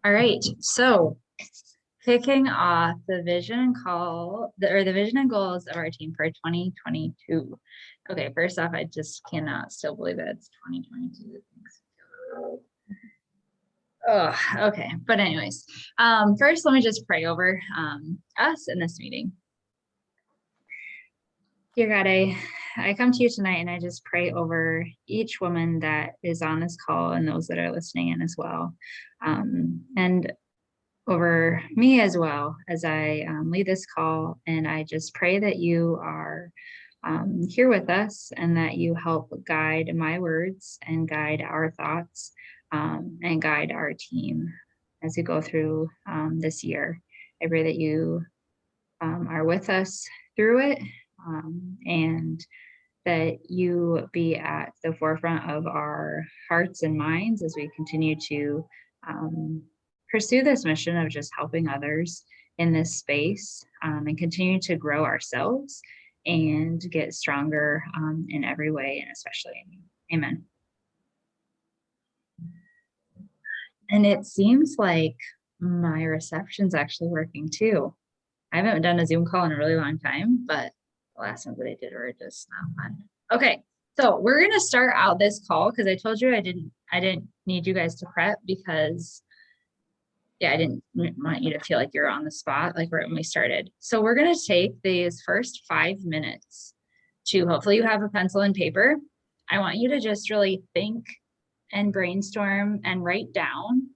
All right. So kicking off the vision call the vision and goals of our team for 2022. Okay, first off, I just cannot still believe that it's 2022. Oh, okay. But anyways, first let me just pray over us in this meeting. Dear God, I come to you tonight and I just pray over each woman that is on this call and those that are listening in as well. And over me as well as I lead this call. And I just pray that you are here with us and that you help guide my words and guide our thoughts and guide our team as we go through this year. I pray that you are with us through it and that you be at the forefront of our hearts and minds as we continue to pursue this mission of just helping others in this space and continue to grow ourselves and get stronger in every way, and especially in you. Amen. And it seems like my reception's actually working too. I haven't done a Zoom call in a really long time, but the last ones that I did were just not fun. Okay, so we're gonna start out this call because I told you I didn't need you guys to prep because I didn't want you to feel like you're on the spot like right when we started. So we're gonna take these first 5 minutes to hopefully you have a pencil and paper. I want you to just really think and brainstorm and write down.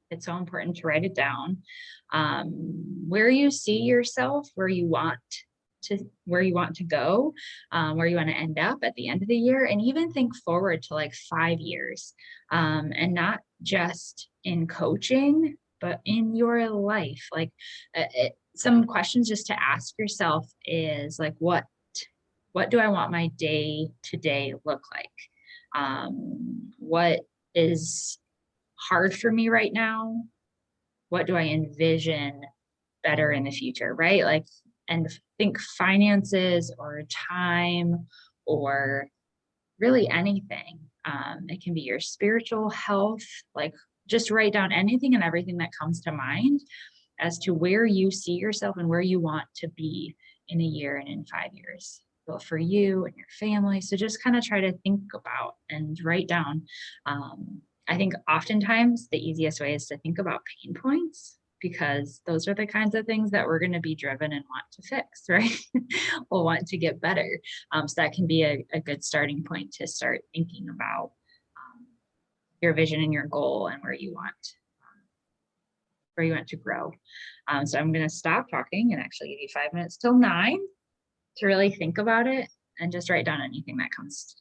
It's so important to write it down. Where you see yourself, where you want to go, where you want to end up at the end of the year, and even think forward to like 5 years, and not just in coaching, but in your life. Like some questions just to ask yourself is like, what do I want my day to day look like? What is hard for me right now? What do I envision better in the future, right? Like, and think finances or time or really anything. It can be your spiritual health, like just write down anything and everything that comes to mind as to where you see yourself and where you want to be in a year and in 5 years, both for you and your family. So just kind of try to think about and write down. I think oftentimes the easiest way is to think about pain points because those are the kinds of things that we're going to be driven and want to fix, right? We'll want to get better. So that can be a good starting point to start thinking about your vision and your goal and where you want to grow. So I'm going to stop talking and actually give you 5 minutes till 9 to really think about it and just write down anything that comes.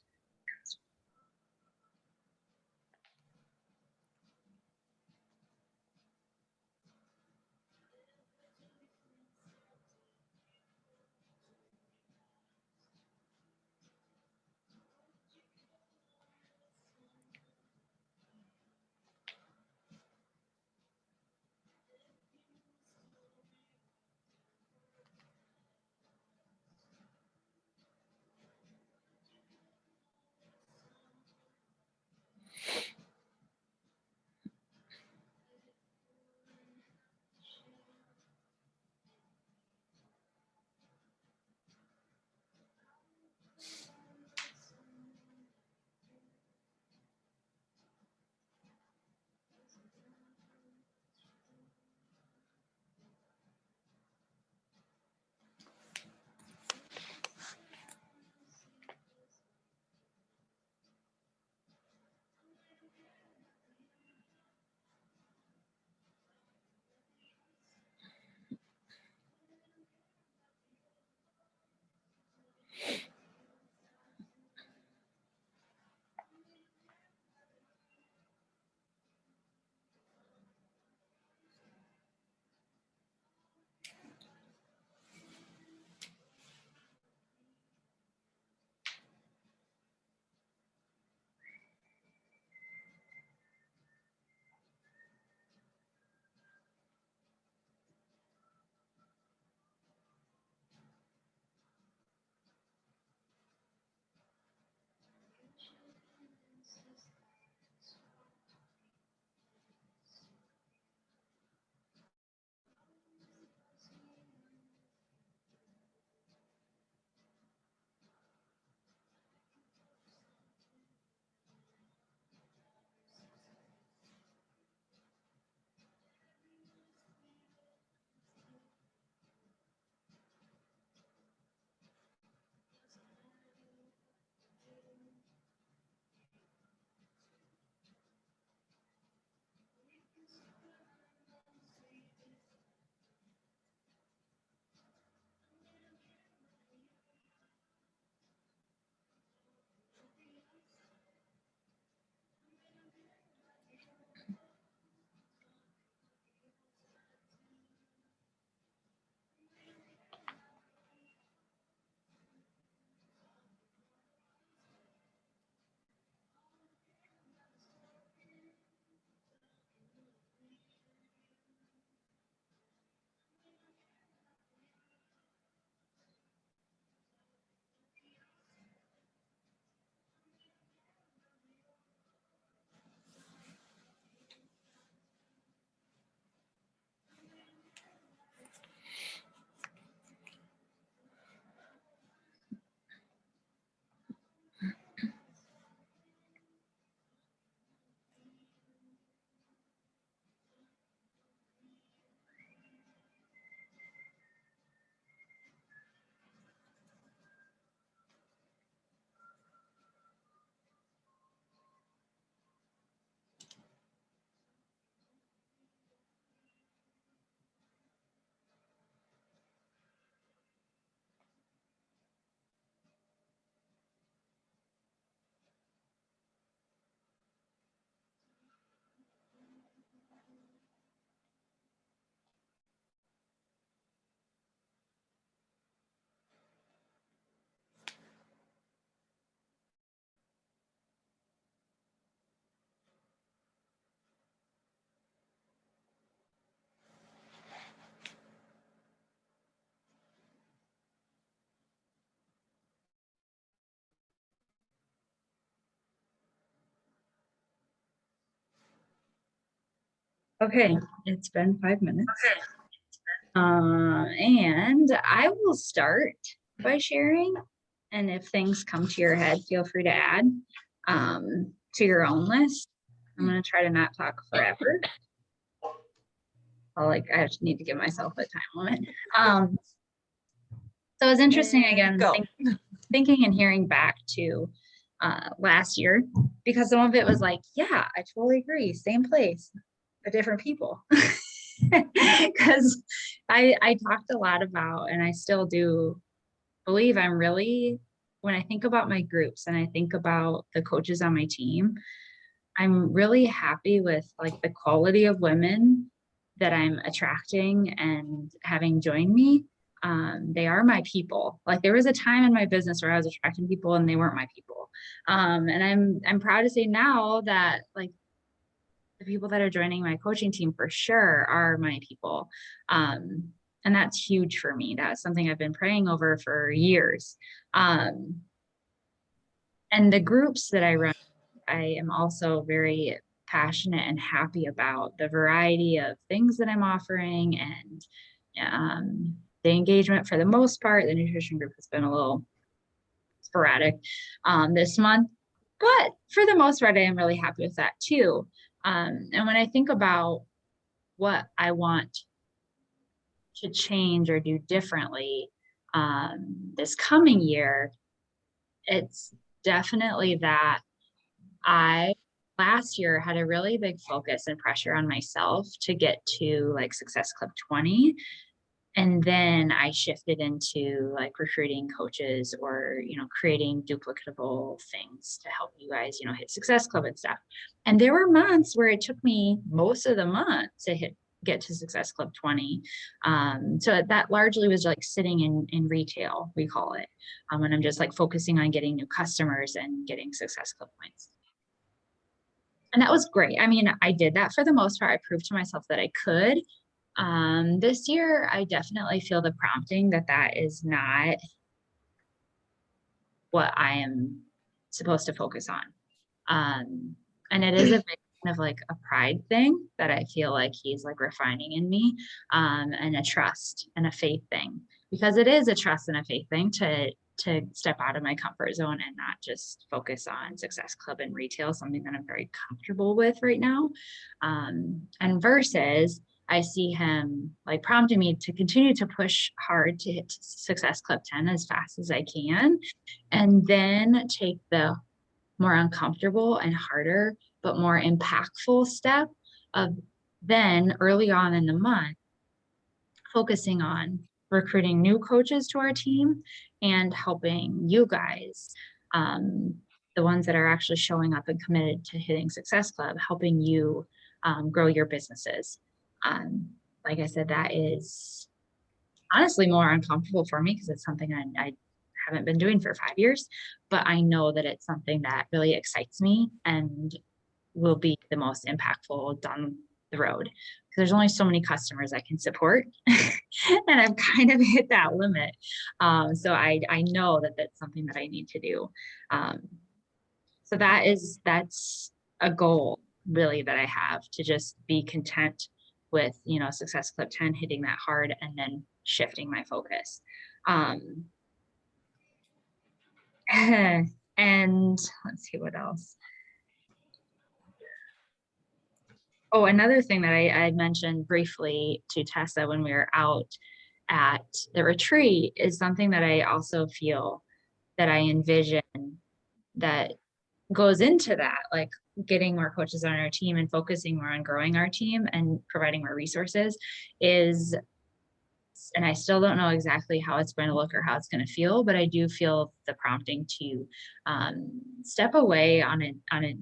Okay, it's been 5 minutes. And I will start by sharing. And if things come to your head, feel free to add to your own list. I'm going to try to not talk forever. I just need to give myself a time limit. So it's interesting again, thinking and hearing back to last year, because some of it was like, yeah, I totally agree. Same place, but different people. Because I talked a lot about, and I still do believe I'm really, when I think about my groups and I think about the coaches on my team, I'm really happy with like the quality of women that I'm attracting and having join me. They are my people. Like there was a time in my business where I was attracting people and they weren't my people. And I'm proud to say now that like the people that are joining my coaching team for sure are my people. And that's huge for me. That's something I've been praying over for years. And the groups that I run, I am also very passionate and happy about the variety of things that I'm offering and the engagement for the most part. The nutrition group has been a little sporadic this month, but for the most part, I am really happy with that too. And when I think about what I want to change or do differently this coming year, it's definitely that I last year had a really big focus and pressure on myself to get to like Success Club 20. And then I shifted into like recruiting coaches or, creating duplicatable things to help you guys, hit Success Club and stuff. And there were months where it took me most of the month to get to Success Club 20. So that largely was like sitting in retail, we call it, when I'm just like focusing on getting new customers and getting Success Club points. And that was great. I mean, I did that for the most part. I proved to myself that I could. This year, I definitely feel the prompting that is not what I am supposed to focus on. And it is a bit kind of like a pride thing that I feel like he's like refining in me, and a trust and a faith thing, because it is a trust and a faith thing to step out of my comfort zone and not just focus on Success Club and retail, something that I'm very comfortable with right now. And versus I see him like prompting me to continue to push hard to hit Success Club 10 as fast as I can, and then take the more uncomfortable and harder, but more impactful step of then early on in the month, focusing on recruiting new coaches to our team and helping you guys, the ones that are actually showing up and committed to hitting Success Club, helping you grow your businesses. Like I said, that is honestly more uncomfortable for me because it's something I haven't been doing for 5 years, but I know that it's something that really excites me and will be the most impactful down the road, because there's only so many customers I can support and I've kind of hit that limit. So I know that that's something that I need to do. So that's a goal really that I have, to just be content with, Success Club 10, hitting that hard and then shifting my focus. And let's see what else. Oh, another thing that I mentioned briefly to Tessa when we were out at the retreat is something that I also feel that I envision that goes into that, like getting more coaches on our team and focusing more on growing our team and providing more resources is, and I still don't know exactly how it's going to look or how it's going to feel, but I do feel the prompting to step away on a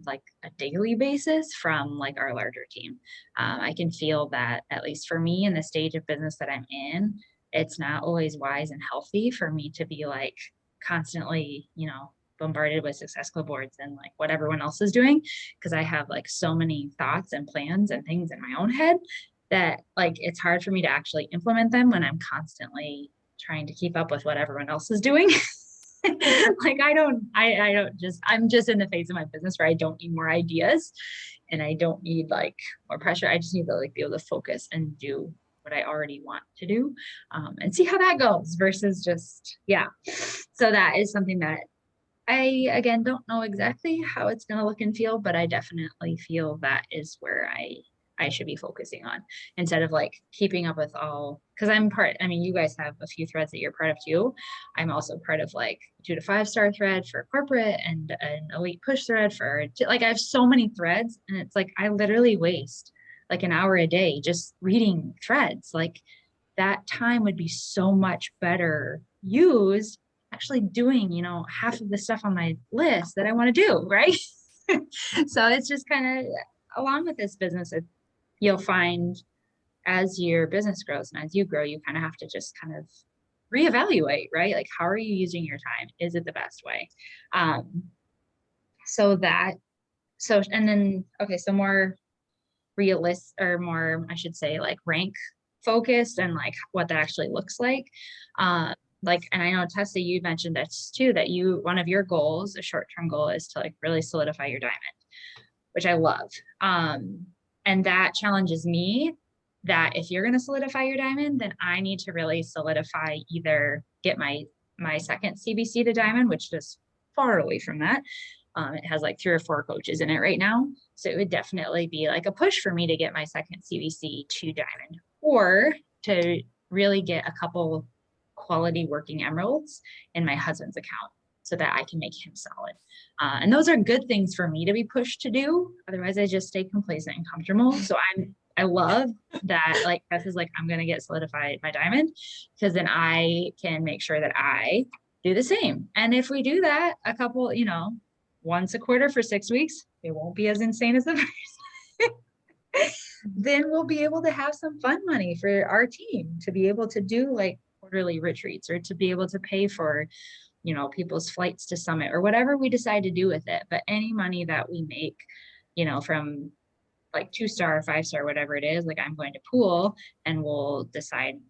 like a daily basis from like our larger team. I can feel that, at least for me in the stage of business that I'm in, it's not always wise and healthy for me to be like constantly, bombarded with Success Club boards and like what everyone else is doing, because I have like so many thoughts and plans and things in my own head that like it's hard for me to actually implement them when I'm constantly trying to keep up with what everyone else is doing. Like I'm just in the phase of my business where I don't need more ideas and I don't need like more pressure. I just need to like be able to focus and do what I already want to do, and see how that goes versus just, yeah. So that is something that I, again, don't know exactly how it's going to look and feel, but I definitely feel that is where I should be focusing on instead of like keeping up with all, because I mean, you guys have a few threads that you're part of too. I'm also part of like 2 to 5 star thread for corporate and an elite push thread for, like, I have so many threads and it's like, I literally waste like an hour a day just reading threads. Like that time would be so much better used actually doing, half of the stuff on my list that I want to do, right? So it's just kind of along with this business, you'll find as your business grows and as you grow, you kind of have to just kind of reevaluate, right? Like, how are you using your time? Is it the best way? Um, and then, okay, so more realist or more, I should say, like rank focused and like what that actually looks like. And I know Tessa, you mentioned this too, that one of your goals, a short-term goal, is to like really solidify your diamond, which I love. And that challenges me that if you're going to solidify your diamond, then I need to really solidify, either get my second CBC to diamond, which is far away from that. It has like 3 or 4 coaches in it right now. So it would definitely be like a push for me to get my second CBC to diamond, or to really get a couple quality working emeralds in my husband's account so that I can make him solid. And those are good things for me to be pushed to do. Otherwise, I just stay complacent and comfortable. So I love that, like, Beth is like, I'm going to get solidified my diamond, because then I can make sure that I do the same. And if we do that a couple, once a quarter for 6 weeks, it won't be as insane as the first. Then we'll be able to have some fun money for our team to be able to do like quarterly retreats, or to be able to pay for, people's flights to Summit or whatever we decide to do with it. But any money that we make, from like 2-star, 5-star, whatever it is, like, I'm going to pool, and we'll decide,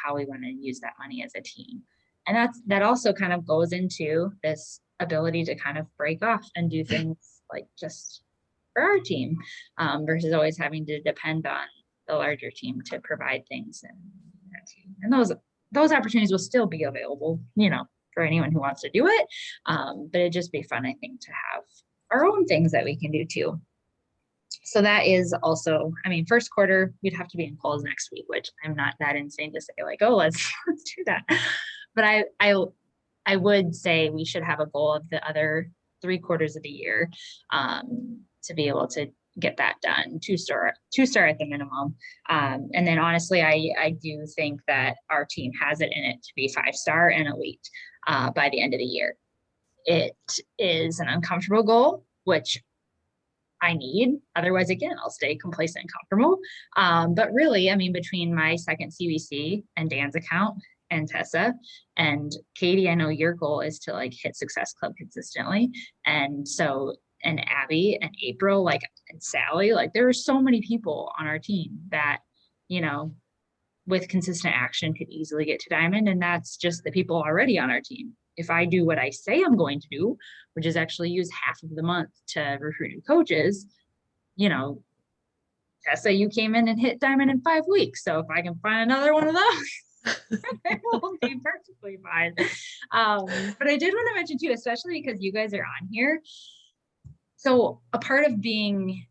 how we want to use that money as a team. And that also kind of goes into this ability to kind of break off and do things like just for our team, versus always having to depend on the larger team to provide things. And those opportunities will still be available, for anyone who wants to do it. But it'd just be fun, I think, to have our own things that we can do too. So that is also, I mean, first quarter, we'd have to be in polls next week, which I'm not that insane to say like, oh, let's do that. But I would say we should have a goal of the other 3 quarters of the year, to be able to get that done, 2-star at the minimum. And then honestly, I do think that our team has it in it to be 5-star and elite by the end of the year. It is an uncomfortable goal, which I need. Otherwise, again, I'll stay complacent and comfortable. But really, I mean, between my second CBC and Dan's account and Tessa and Katie, I know your goal is to like hit Success Club consistently. And Abby and April, like, and Sally, like, there are so many people on our team that, with consistent action could easily get to diamond. And that's just the people already on our team. If I do what I say I'm going to do, which is actually use half of the month to recruit new coaches, Tessa, you came in and hit diamond in 5 weeks. So if I can find another one of those, it will be perfectly fine. But I did want to mention too, especially because you guys are on here. So a part of being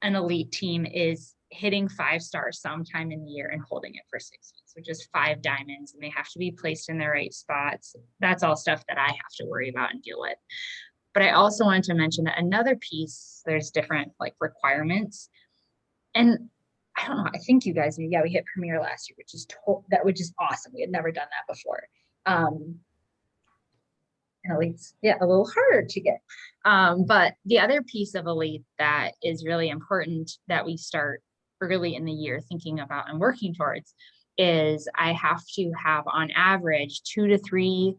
an elite team is hitting 5 stars sometime in the year and holding it for 6 weeks, which is 5 diamonds, and they have to be placed in the right spots. That's all stuff that I have to worry about and deal with. But I also wanted to mention that another piece, there's different like requirements. And I don't know, I think you guys knew, we hit Premier last year, which is awesome. We had never done that before. And elites, a little harder to get. But the other piece of elite that is really important that we start early in the year thinking about and working towards is I have to have on average 2 to 3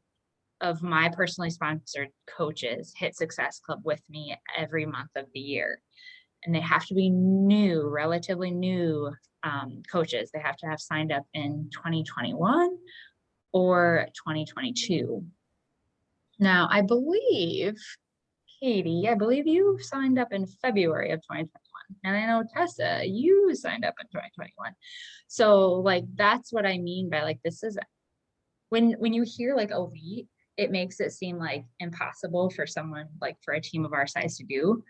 of my personally sponsored coaches hit Success Club with me every month of the year. And they have to be new, relatively new coaches. They have to have signed up in 2021 or 2022. Now, I believe, Katie, I believe you signed up in February of 2021. And I know Tessa, you signed up in 2021. So like that's what I mean by like this is when you hear like elite, it makes it seem like impossible for someone like for a team of our size to do,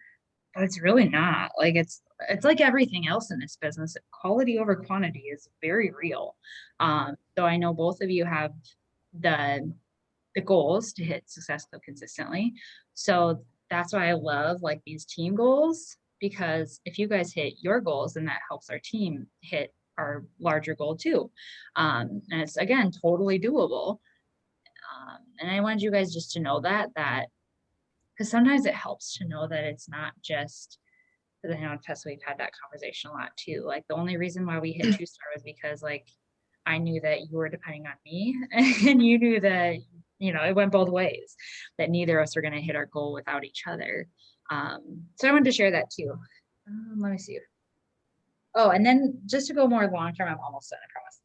but it's really not. Like it's like everything else in this business. Quality over quantity is very real. So I know both of you have the goals to hit Success Club consistently. So that's why I love like these team goals, because if you guys hit your goals, then that helps our team hit our larger goal too. And it's again totally doable. And I wanted you guys just to know that because sometimes it helps to know that it's not just, because I know Tessa, we've had that conversation a lot too. Like the only reason why we hit 2 star was because like I knew that you were depending on me and you knew that, you know, it went both ways, that neither of us are going to hit our goal without each other. So I wanted to share that too. Let me see. Oh, and then just to go more long term, I'm almost done, I promise.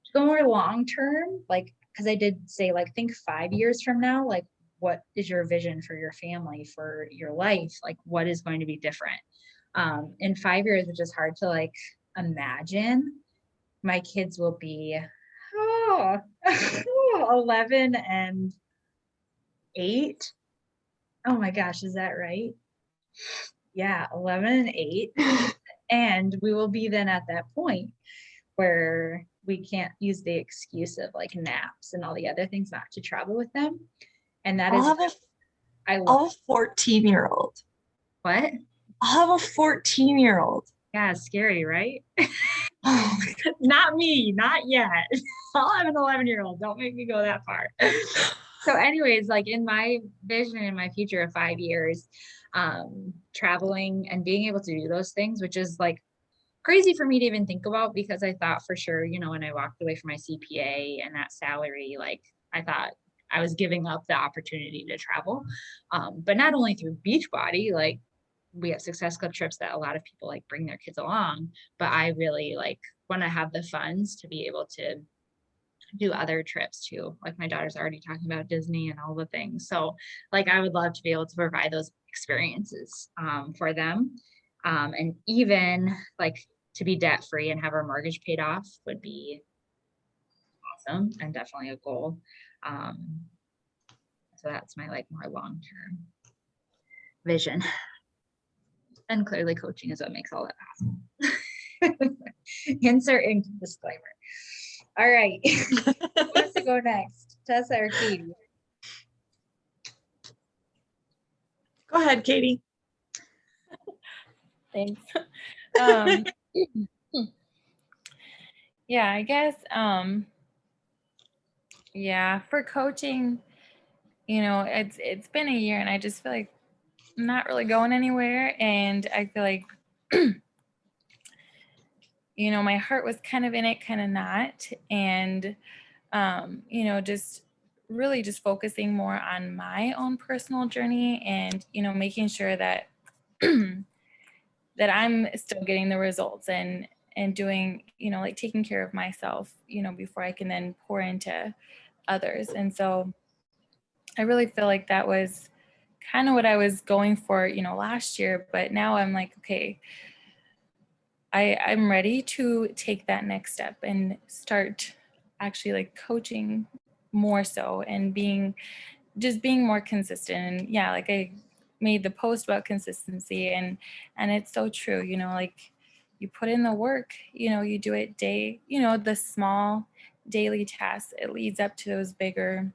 To go more long term, like, because I did say, like, think 5 years from now, like, what is your vision for your family, for your life? Like, what is going to be different? In 5 years, it's just hard to like imagine. My kids will be oh, 11 and 8. Oh my gosh, is that right? Yeah, 11 and 8. And we will be then at that point where we can't use the excuse of like naps and all the other things not to travel with them. And that I'll is, have a I I'll love have a 14-year-old. what? I'll have a 14-year-old. Yeah, it's scary, right? Oh my Not me, not yet. I'll have an 11-year-old. Don't make me go that far. So, anyways, like in my vision in my future of 5 years, traveling and being able to do those things, which is like crazy for me to even think about because I thought for sure, you know, when I walked away from my CPA and that salary, like I thought I was giving up the opportunity to travel. But not only through Beachbody, like we have Success Club trips that a lot of people like bring their kids along, but I really like want to have the funds to be able to do other trips too. Like my daughter's already talking about Disney and all the things. So like I would love to be able to provide those experiences for them. And even like to be debt free and have our mortgage paid off would be awesome and definitely a goal. Um, so that's my like more long term vision. And clearly coaching is what makes all that possible. Insert disclaimer. All right. Who wants to go next? Tessa or Katie? Go ahead, Katie. Thanks. Yeah, I guess, yeah, for coaching, you know, it's been a year and I just feel like I'm not really going anywhere. And I feel like, you know, my heart was kind of in it, kind of not. And, you know, just really just focusing more on my own personal journey and, you know, making sure that that I'm still getting the results and doing, you know, like taking care of myself, you know, before I can then pour into others. And so I really feel like that was kind of what I was going for, you know, last year, but now I'm like, okay, I'm ready to take that next step and start actually like coaching more so and being more consistent. And yeah, like I made the post about consistency and it's so true, you know, like you put in the work, you know, you do it you know, the small daily tasks, it leads up to those bigger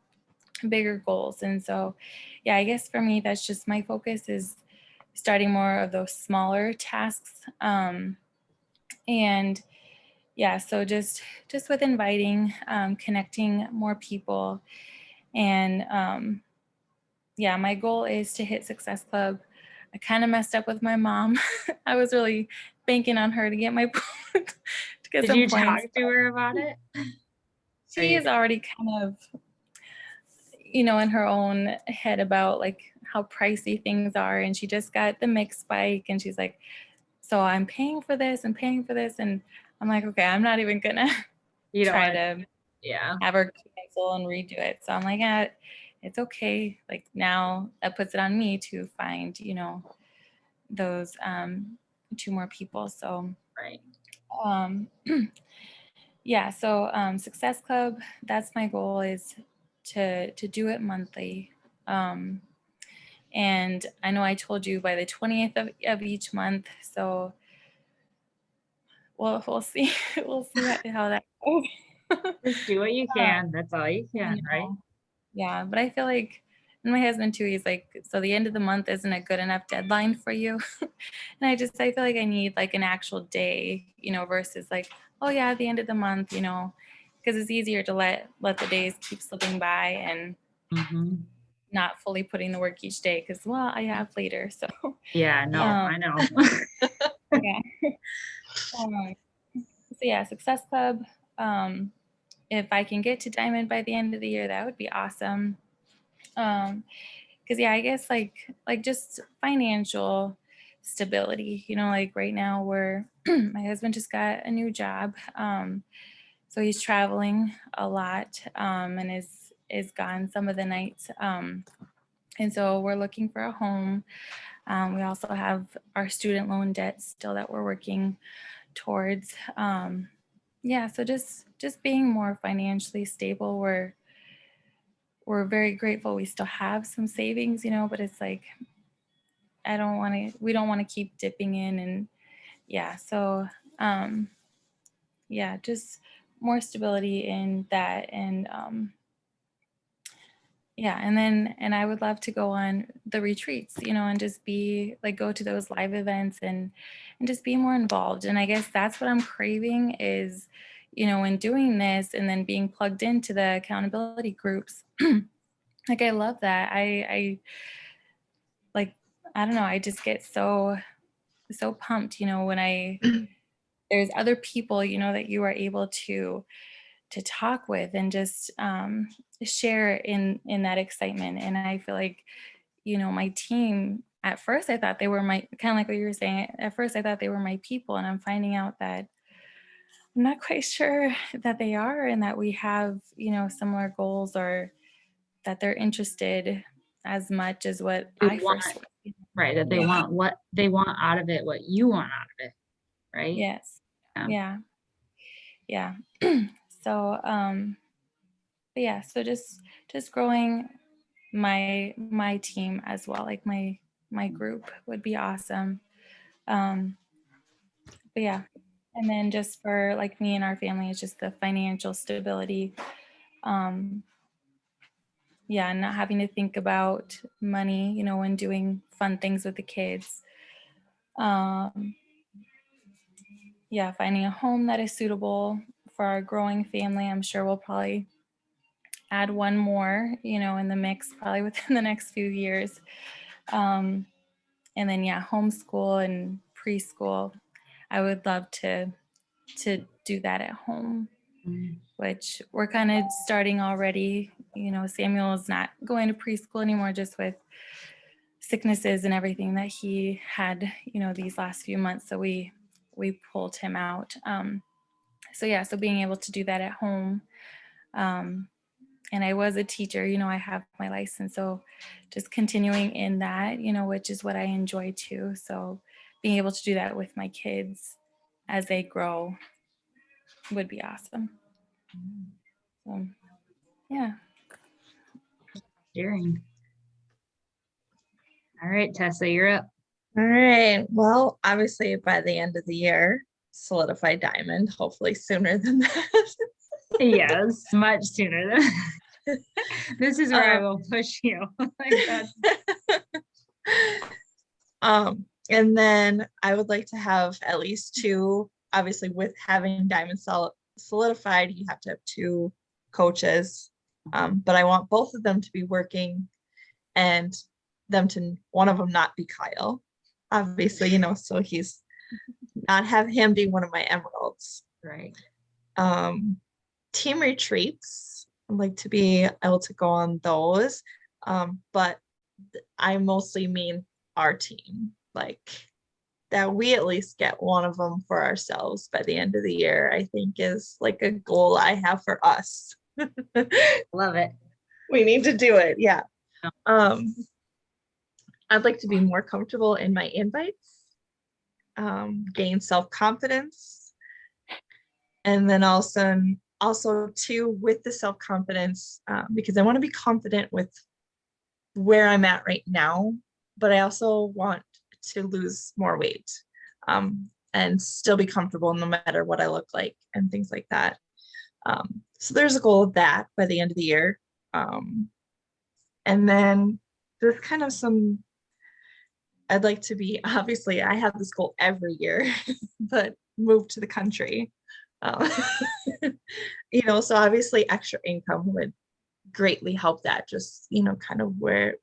goals. And so yeah, I guess for me that's just my focus is starting more of those smaller tasks. And yeah, so just with inviting, connecting more people. And yeah, my goal is to hit Success Club. I kind of messed up with my mom. I was really banking on her to get my to get Did some you talk points. to her about it? She is already kind of, you know, in her own head about like how pricey things are. And she just got the mixed bike and she's like, so I'm paying for this and paying for this. And I'm like, okay, I'm not even gonna You don't try want to yeah. have her cancel and redo it. So I'm like, it's okay. Like now that puts it on me to find, those 2 more people. So Right. um, yeah, so Success Club, that's my goal, is to do it monthly. Um, and I know I told you by the 20th of each month. So we'll see. We'll see how that goes. Just do what you can. That's all you I can, right? know. Yeah, but I feel like, and my husband too, he's like, so the end of the month isn't a good enough deadline for you. And I feel like I need like an actual day, versus like, oh yeah, at the end of the month, because it's easier to let the days keep slipping by and Mm-hmm. not fully putting the work each day because, well, I have later. So Yeah, no, um, I know. yeah. Um, so yeah, Success Club. Um, if I can get to Diamond by the end of the year, that would be awesome. Because yeah, I guess like just financial stability. Like right now we're my husband just got a new job, so he's traveling a lot, and is gone some of the nights, and so we're looking for a home. We also have our student loan debt still that we're working towards. Yeah, so just being more financially stable. We're very grateful we still have some savings, but it's like we don't want to keep dipping in, and yeah, so um yeah, just more stability in that. And yeah, and I would love to go on the retreats, and just be like, go to those live events and just be more involved. And I guess that's what I'm craving is, in doing this and then being plugged into the accountability groups. Like I love that. I like, I don't know, I just get so pumped, when there's other people, that you are able to talk with and just share in that excitement. And I feel like, my team, at first I thought they were my, kind of like what you were saying, at first I thought they were my people, and I'm finding out that I'm not quite sure that they are, and that we have, similar goals, or that they're interested as much as what They I want, first was. right, that they Yeah. want what they want out of it, what you want out of it, right? Yes. Yeah. Yeah. Yeah. So but yeah, so just growing my team as well, like my group would be awesome. um but yeah, and then just for like me and our family, it's just the financial stability. um yeah, and not having to think about money, when doing fun things with the kids. um yeah, finding a home that is suitable for our growing family. I'm sure we'll probably add one more, in the mix probably within the next few years. um and then yeah, homeschool and preschool. I would love to do that at home, Mm. which we're kind of starting already. Samuel is not going to preschool anymore, just with sicknesses and everything that he had, these last few months. So we pulled him out. So yeah, so being able to do that at home. And I was a teacher, I have my license. So just continuing in that, which is what I enjoy too. So being able to do that with my kids as they grow would be awesome. So yeah. Sharing. All right, Tessa, you're up. All right. Well, obviously by the end of the year, solidify Diamond, hopefully sooner than that. Yes, much sooner than this is where I will push you. Like that's And then I would like to have at least two, obviously with having Diamond solidified, you have to have two coaches. But I want both of them to be working, and one of them not be Kyle, obviously, so he's not have him be one of my emeralds. right. Team retreats, I'd like to be able to go on those. But I mostly mean our team, like that we at least get one of them for ourselves by the end of the year, I think is like a goal I have for us. Love it. We need to do it. Yeah. Yeah. I'd like to be more comfortable in my invites, gain self-confidence, and then also too with the self-confidence, because I want to be confident with where I'm at right now, but I also want to lose more weight, and still be comfortable no matter what I look like and things like that. So there's a goal of that by the end of the year. And then there's kind of I'd like to be, obviously, I have this goal every year, but move to the country. Um, so obviously extra income would greatly help that, just, kind of where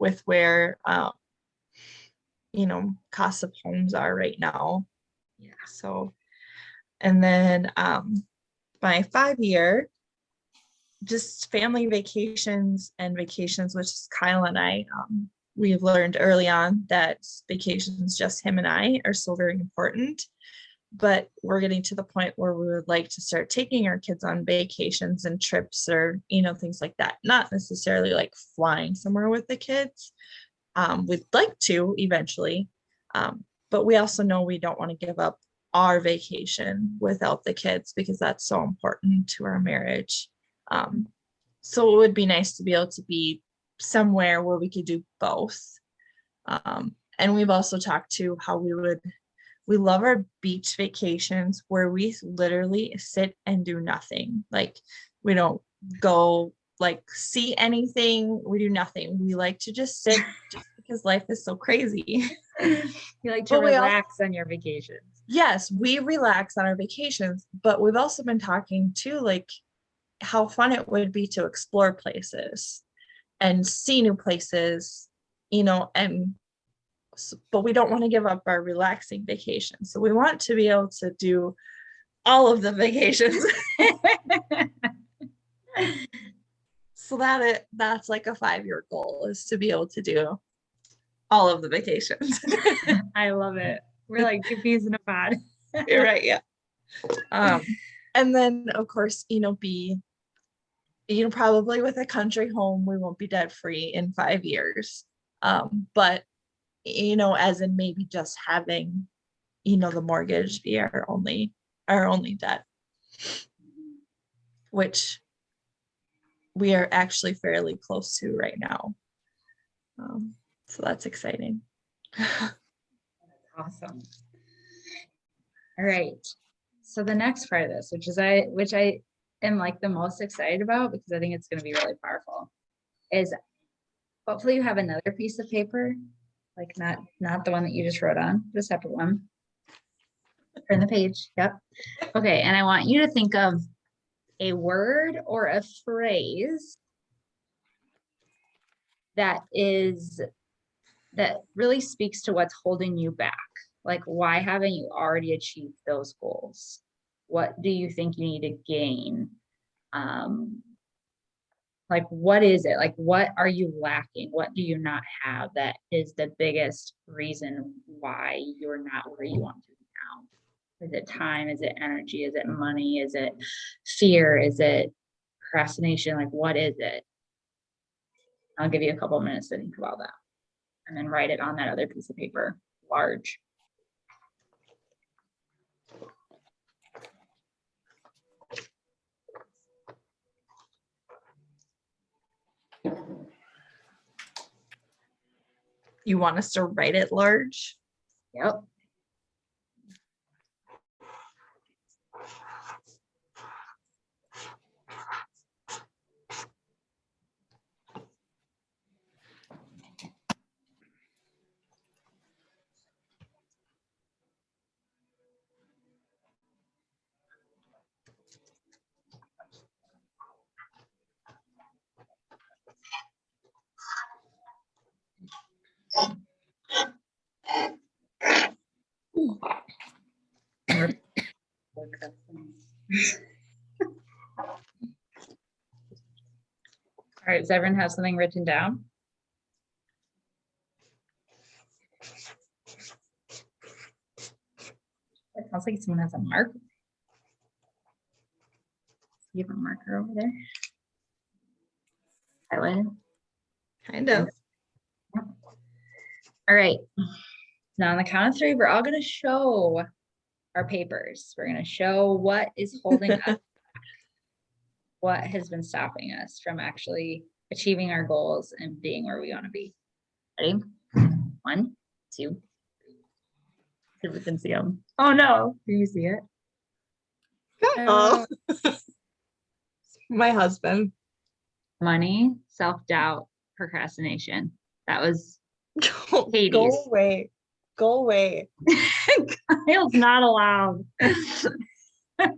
costs of homes are right now. Yeah. So, and then my 5 year, just family vacations and vacations, which is Kyle and I, we've learned early on that vacations, just him and I, are so very important. But we're getting to the point where we would like to start taking our kids on vacations and trips, or, things like that. Not necessarily like flying somewhere with the kids. We'd like to eventually, but we also know we don't want to give up our vacation without the kids, because that's so important to our marriage. So it would be nice to be able to be somewhere where we could do both. And we've also talked to how we love our beach vacations where we literally sit and do nothing. Like, we don't go like see anything. We do nothing. We like to just sit, just because life is so crazy. You like to But we also, relax on your vacations. yes, we relax on our vacations, but we've also been talking too, like how fun it would be to explore places and see new places, but we don't want to give up our relaxing vacation. So we want to be able to do all of the vacations. So that's like a 5 year goal, is to be able to do all of the vacations. I love it. We're like two peas in a pod. You're right. Yeah. And then of course, be, probably with a country home, we won't be debt free in 5 years. But as in maybe just having, the mortgage be our only debt, which we are actually fairly close to right now. So that's exciting. Awesome. All right. So the next part of this, which I am like the most excited about, because I think it's going to be really powerful, is hopefully you have another piece of paper, like not the one that you just wrote on, the separate one. Turn the page. Yep. Okay. And I want you to think of a word or a phrase that really speaks to what's holding you back. Like, why haven't you already achieved those goals? What do you think you need to gain? Like, what is it? Like, what are you lacking? What do you not have that is the biggest reason why you're not where you want to be now? Is it time? Is it energy? Is it money? Is it fear? Is it procrastination? Like, what is it? I'll give you a couple of minutes to think about that, and then write it on that other piece of paper, large. You want us to write it large? Yep. All right, does everyone have something written down? It sounds like someone has a marker. You have a marker over there. Tyler? Kind of. All right. Now on the count of three, we're all gonna show our papers. We're gonna show what is holding us, what has been stopping us from actually achieving our goals and being where we want to be. Ready? 1, 2, 3. See if we can see them. Oh no, do you see it? Oh, my husband. Money, self-doubt, procrastination. That was Go Katie's. away. Go away. Kyle's not allowed. All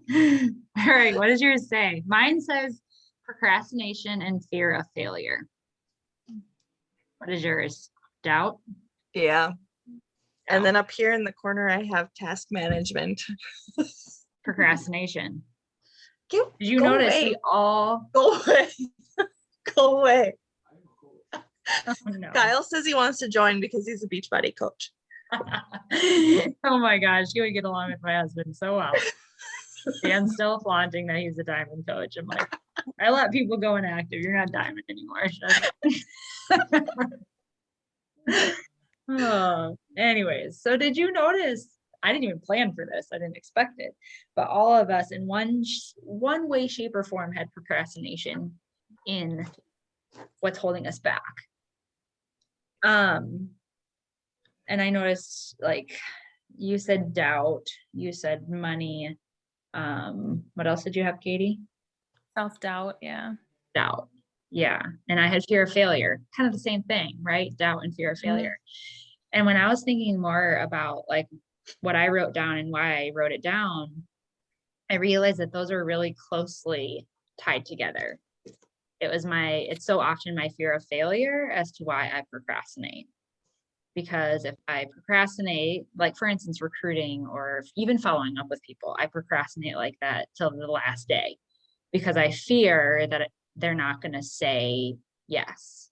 right, what does yours say? Mine says procrastination and fear of failure. What is yours? Doubt? Yeah. And Doubt. then up here in the corner, I have task management. Procrastination. Go Did you go notice away. we all Go away. Go away. oh, no. Kyle says he wants to join because he's a beach body coach. Oh my gosh, you would get along with my husband so well. Dan's still flaunting that he's a diamond coach. I'm like, I let people go inactive. You're not diamond anymore. Oh, anyways, so did you notice? I didn't even plan for this. I didn't expect it, but all of us in one way, shape, or form had procrastination in what's holding us back. And I noticed, like, you said doubt, you said money. What else did you have, Katie? Self-doubt, yeah. Doubt. Yeah. And I had fear of failure, kind of the same thing, right? Doubt and fear of failure. And when I was thinking more about like what I wrote down and why I wrote it down, I realized that those are really closely tied together. It's so often my fear of failure as to why I procrastinate. Because if I procrastinate, like for instance, recruiting or even following up with people, I procrastinate like that till the last day because I fear that they're not going to say yes.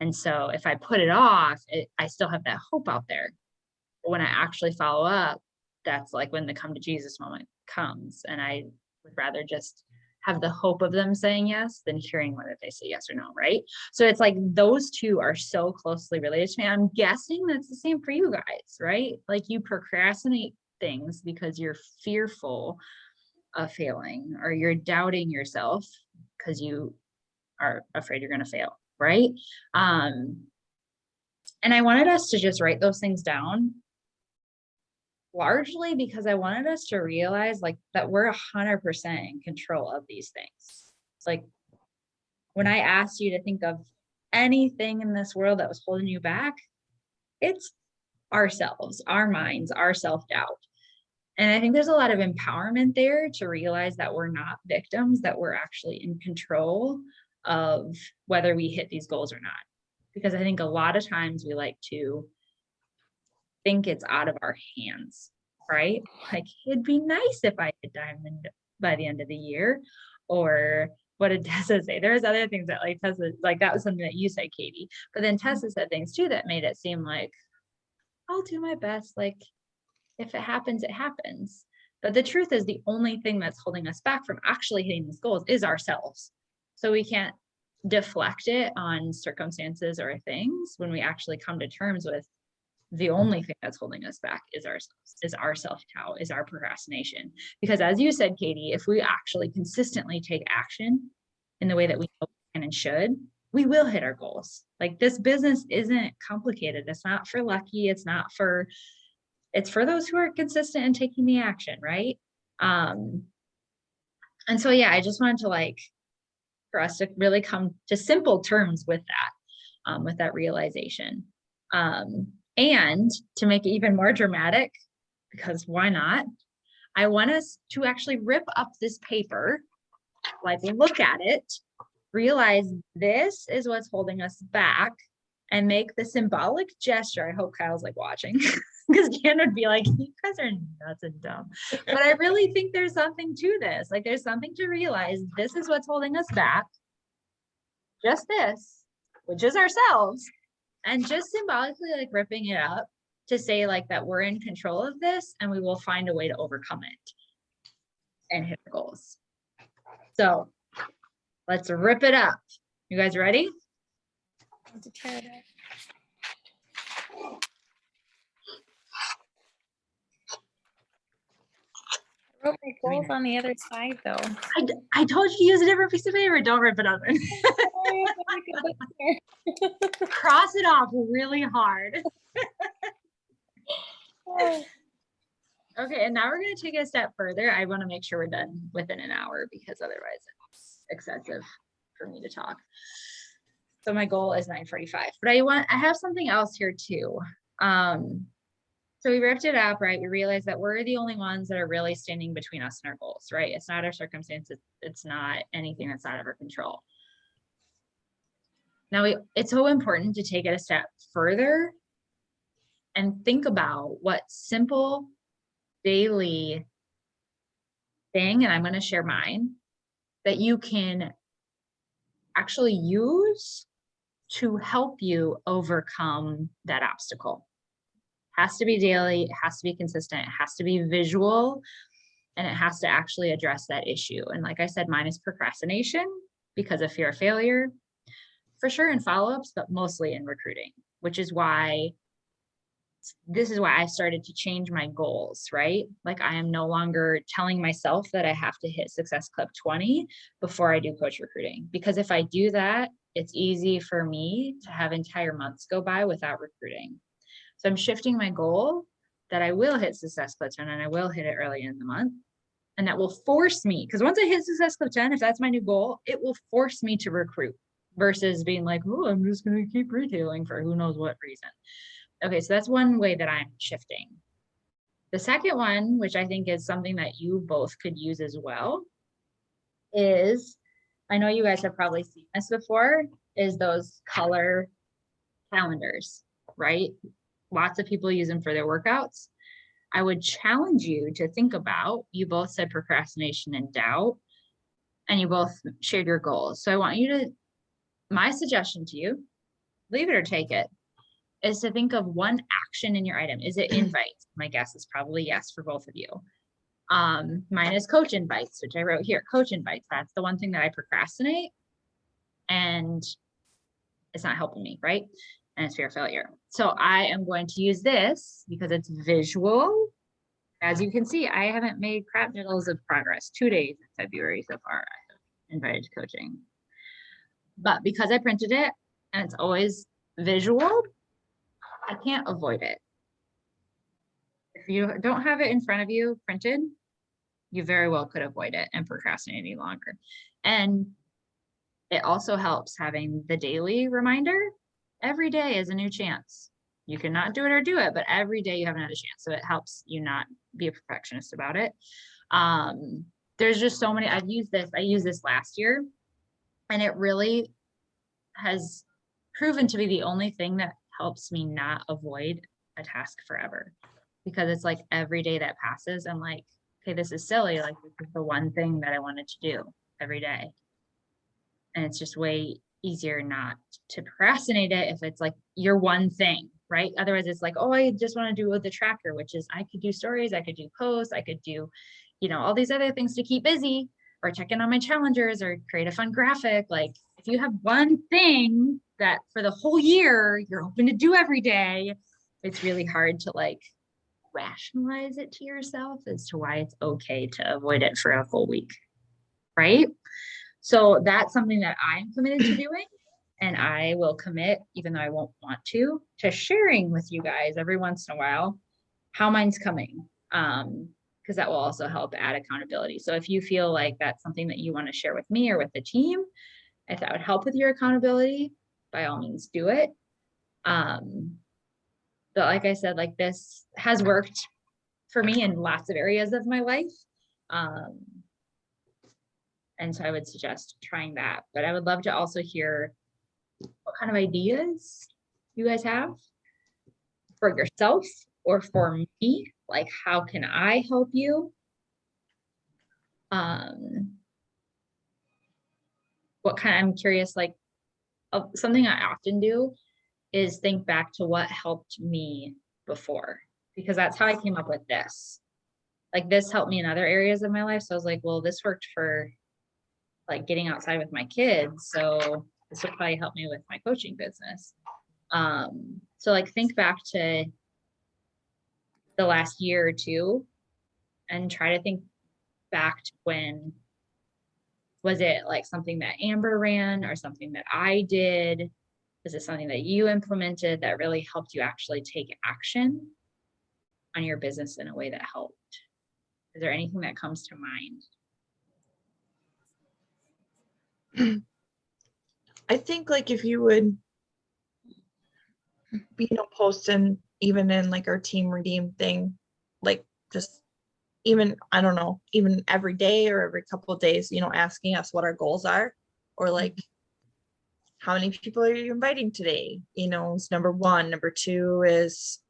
And so if I put it off, I still have that hope out there. But when I actually follow up, that's like when the come to Jesus moment comes. And I would rather just have the hope of them saying yes than hearing whether they say yes or no, right? So it's like those two are so closely related to me. I'm guessing that's the same for you guys, right? Like you procrastinate things because you're fearful of failing or you're doubting yourself because you are afraid you're going to fail, right? And I wanted us to just write those things down largely because I wanted us to realize like that we're 100% in control of these things. It's like when I asked you to think of anything in this world that was holding you back, it's ourselves, our minds, our self-doubt. And I think there's a lot of empowerment there to realize that we're not victims, that we're actually in control of whether we hit these goals or not. Because I think a lot of times we like to think it's out of our hands, right? Like it'd be nice if I hit diamond by the end of the year. Or what did Tessa say? There's other things that like Tessa, like that was something that you said, Katie. But then Tessa said things too that made it seem like I'll do my best. Like if it happens, it happens. But the truth is the only thing that's holding us back from actually hitting these goals is ourselves. So we can't deflect it on circumstances or things when we actually come to terms with the only thing that's holding us back is ourselves, is our self-doubt, is our procrastination. Because as you said, Katie, if we actually consistently take action in the way that we can and should, we will hit our goals. Like this business isn't complicated. It's not for lucky. It's for those who are consistent and taking the action, right? And so, yeah, I just wanted to for us to really come to simple terms with that realization. And to make it even more dramatic, because why not? I want us to actually rip up this paper, look at it, realize this is what's holding us back, and make the symbolic gesture. I hope Kyle's watching because Jan would be like, you guys are nuts and dumb. But I really think there's something to this. There's something to realize this is what's holding us back. Just this, which is ourselves. And just symbolically ripping it up to say that we're in control of this and we will find a way to overcome it and hit our goals. So let's rip it up. You guys ready? To tear it up. I wrote my goals on the other side though. I told you to use a different piece of paper. Don't rip it up. Cross it off really hard. Okay, and now we're going to take it a step further. I want to make sure we're done within an hour because otherwise it's excessive for me to talk. So my goal is 9:45, but I have something else here too. So we ripped it up, right? We realized that we're the only ones that are really standing between us and our goals, right? It's not our circumstances. It's not anything that's out of our control. Now, it's so important to take it a step further and think about what simple daily thing, and I'm going to share mine, that you can actually use to help you overcome that obstacle. Has to be daily, it has to be consistent, it has to be visual, and it has to actually address that issue. And like I said, mine is procrastination because of fear of failure, for sure in follow-ups, but mostly in recruiting, which is why this is why I started to change my goals, right? Like I am no longer telling myself that I have to hit Success Club 20 before I do coach recruiting. Because if I do that, it's easy for me to have entire months go by without recruiting. So I'm shifting my goal that I will hit Success Club 10 and I will hit it early in the month. And that will force me, because once I hit Success Club 10, if that's my new goal, it will force me to recruit versus being like, oh, I'm just going to keep retailing for who knows what reason. Okay, so that's one way that I'm shifting. The second one, which I think is something that you both could use as well, is, I know you guys have probably seen this before, is those color calendars, right? Lots of people use them for their workouts. I would challenge you to think about, you both said procrastination and doubt, and you both shared your goals. So I want you to, my suggestion to you, leave it or take it, is to think of one action in your item. Is it invites? My guess is probably yes for both of you. Mine is coach invites, which I wrote here, coach invites. That's the one thing that I procrastinate and it's not helping me, right? And it's fear of failure. So I am going to use this because it's visual. As you can see, I haven't made crap noodles of progress. 2 days in February so far, I have invited to coaching. But because I printed it and it's always visual, I can't avoid it. If you don't have it in front of you printed, you very well could avoid it and procrastinate any longer. And it also helps having the daily reminder. Every day is a new chance. You cannot do it or do it, but every day you have another chance. So it helps you not be a perfectionist about it. There's just so many, I used this last year, and it really has proven to be the only thing that helps me not avoid a task forever. Because it's like every day that passes, I'm like, okay, this is silly. Like this is the one thing that I wanted to do every day. And it's just way easier not to procrastinate it if it's like your one thing, right? Otherwise it's like, oh, I just want to do with the tracker, which is I could do stories, I could do posts, I could do, all these other things to keep busy, or check in on my challengers, or create a fun graphic. Like if you have one thing that for the whole year you're hoping to do every day, it's really hard to like rationalize it to yourself as to why it's okay to avoid it for a whole week, right? So that's something that I'm committed to doing, and I will commit, even though I won't want to sharing with you guys every once in a while how mine's coming, because that will also help add accountability. So if you feel like that's something that you want to share with me or with the team, if that would help with your accountability, by all means do it. But like I said, like this has worked for me in lots of areas of my life. And so I would suggest trying that, but I would love to also hear what kind of ideas you guys have for yourself or for me. Like, how can I help you? I'm curious, like something I often do is think back to what helped me before, because that's how I came up with this. Like this helped me in other areas of my life. So I was like, well, this worked for like getting outside with my kids. So this will probably help me with my coaching business. So like think back to the last year or two and try to think back to when, was it like something that Amber ran or something that I did? Is it something that you implemented that really helped you actually take action on your business in a way that helped? Is there anything that comes to mind? I think like if you would, post in even in like our team redeem thing, like just even, I don't know, even every day or every couple of days, asking us what our goals are, or like how many people are you inviting today? Is number one. Number two is,